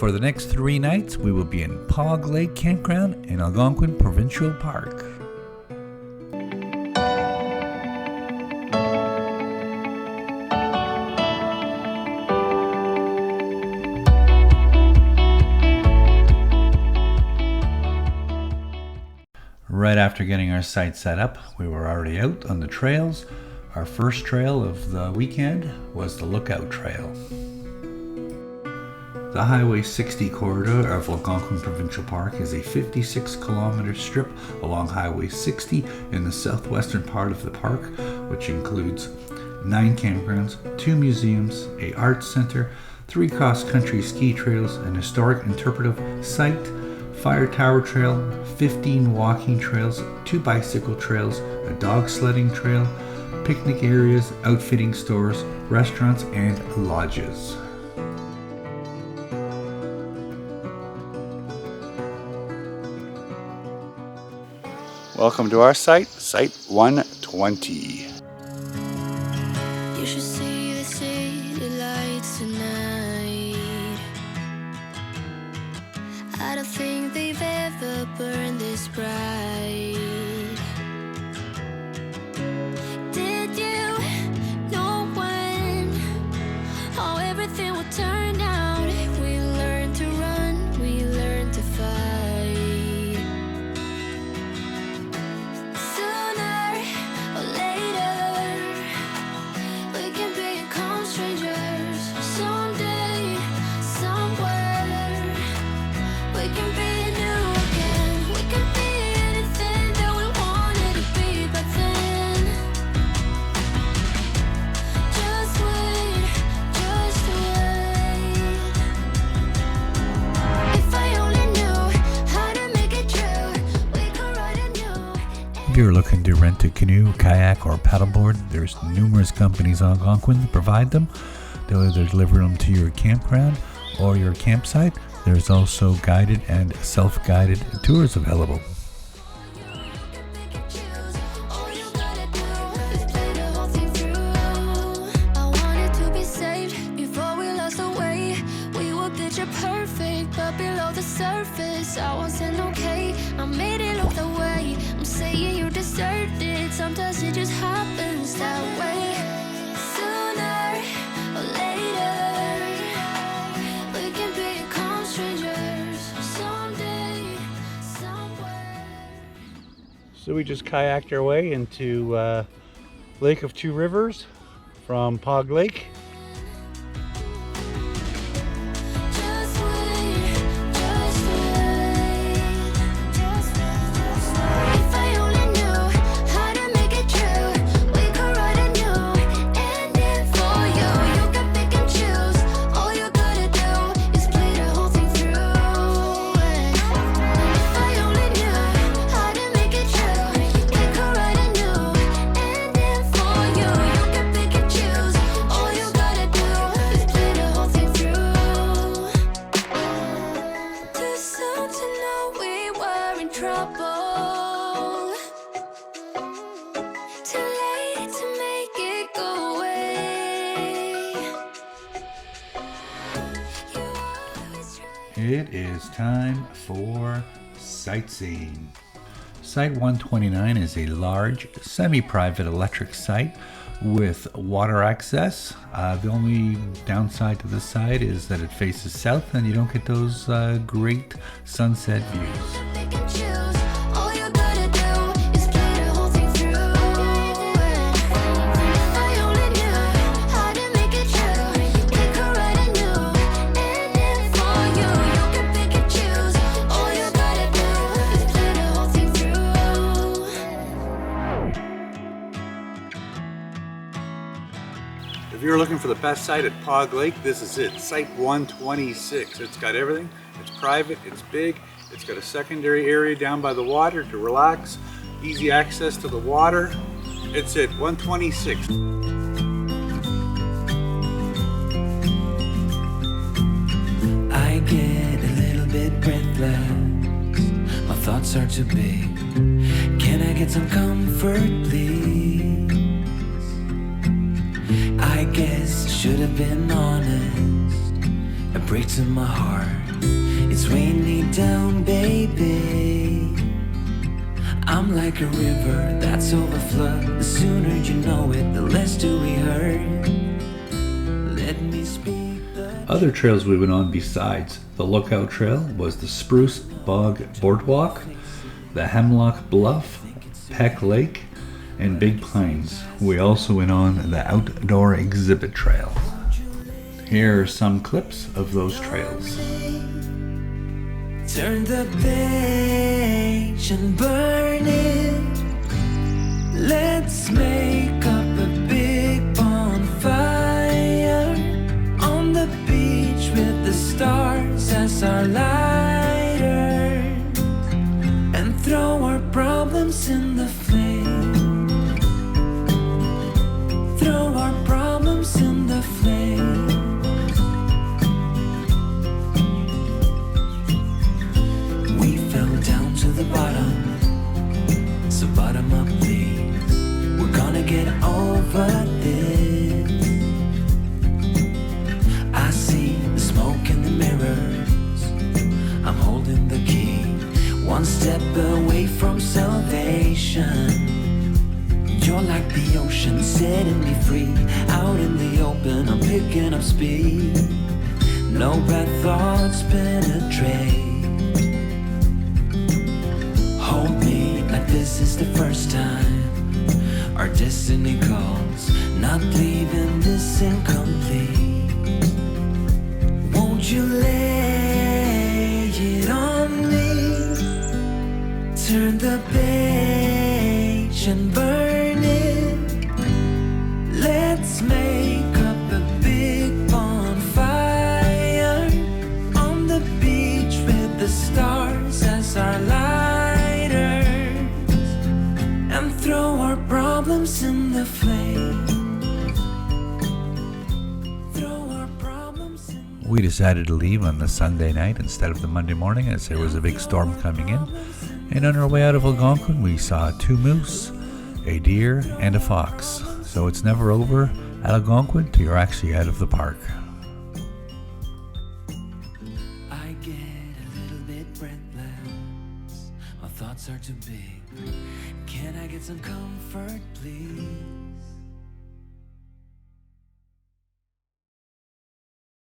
For the next 3 nights, we will be in Pog Lake Campground in Algonquin Provincial Park. Right after getting our site set up, we were already out on the trails. Our first trail of the weekend was the Lookout Trail. The Highway 60 corridor of Algonquin Provincial Park is a 56-kilometer strip along Highway 60 in the southwestern part of the park, which includes 9 campgrounds, 2 museums, an arts center, 3 cross-country ski trails, an historic interpretive site, fire tower trail, 15 walking trails, 2 bicycle trails, a dog sledding trail, picnic areas, outfitting stores, restaurants, and lodges. Welcome to our site, Site 120. You should see the city lights tonight. I don't think they've ever burned this bright. Did you know when how everything would turn out? We learned to run, we learned to fight. Sooner or later, we can become strangers. Someday, somewhere, we can be new again. We can be anything that we wanted to be back then. Just wait, just wait. If I only knew how to make it true, we could write a new. If you're looking to rent a canoe, kayak, or paddleboard, there's numerous companies in Algonquin that provide them. They'll either deliver them to your campground or your campsite. There's also guided and self-guided tours available. I wanted to be saved before we lost our way. We were picture perfect, but below the surface, I wasn't okay. I made it look the way. I'm saying you deserved it. Sometimes it just happens that way. Sooner or later, we can become strangers. Someday, somewhere. So we just kayaked our way into Lake of Two Rivers from Pog Lake. Just wait, just wait, just wait. If I only knew how to make it true, we could write a new ending for you. You can pick and choose. All you gotta do is play the whole thing through. And if I only knew how to make it true, we could write a new ending for you. You can pick and choose. All you gotta do is play the whole thing through. Too soon to know we were in trouble. Too late to make it go away. You always try. It is time for sightseeing. Site 129 is a large, semi-private electric site with water access. The only downside to this site is that it faces south and you don't get those great sunset views. Pick and choose. All you gotta do is play the whole thing through. If I only knew how to make it true, we could write a new ending for you. You can pick and choose. All you gotta do is play the whole thing through. If you're looking for the best site at Pog Lake, this is it. Site 126. It's got everything. It's private, it's big, it's got a secondary area down by the water to relax, easy access to the water. It's at 126. I get a little bit breathless. My thoughts are too big. Can I get some comfort, please? I guess I should have been honest. It breaks in my heart It's raining down, baby. I'm like a river that's overflowed. The sooner you know it, the less do we hurt. Let me speak the Other trails we went on besides the Lookout Trail was the Spruce Bog Boardwalk, the Hemlock Bluff, Peck Lake, and Big Pines. We also went on the Outdoor Exhibit Trail. Here are some clips of those trails. turn the page and burn it. Let's make up a big bonfire on the beach with the stars as our lighter, and throw our problems in the flame. Throw our problems in the flame. We fell down to the bottom, so bottom up please. We're gonna get over this. I see the smoke in the mirrors, I'm holding the key, one step away from salvation. You're like the ocean, setting me free. Out in the open, I'm picking up speed. No bad thoughts penetrate. Hold me like this is the first time. Our destiny calls, not leaving this incomplete. Won't you lay it on me? Turn the page and burn it. Let's make up a big bonfire on the beach with the stars as our lighters, and throw our problems in the flame. Throw our problems in the We decided to leave on the Sunday night instead of the Monday morning as there was a big storm coming in. And on our way out of Algonquin, we saw 2 moose, a deer, and a fox. So it's never over at Algonquin till you're actually out of the park. I get a little bit breathless. My thoughts are too big. Can I get some comfort, please?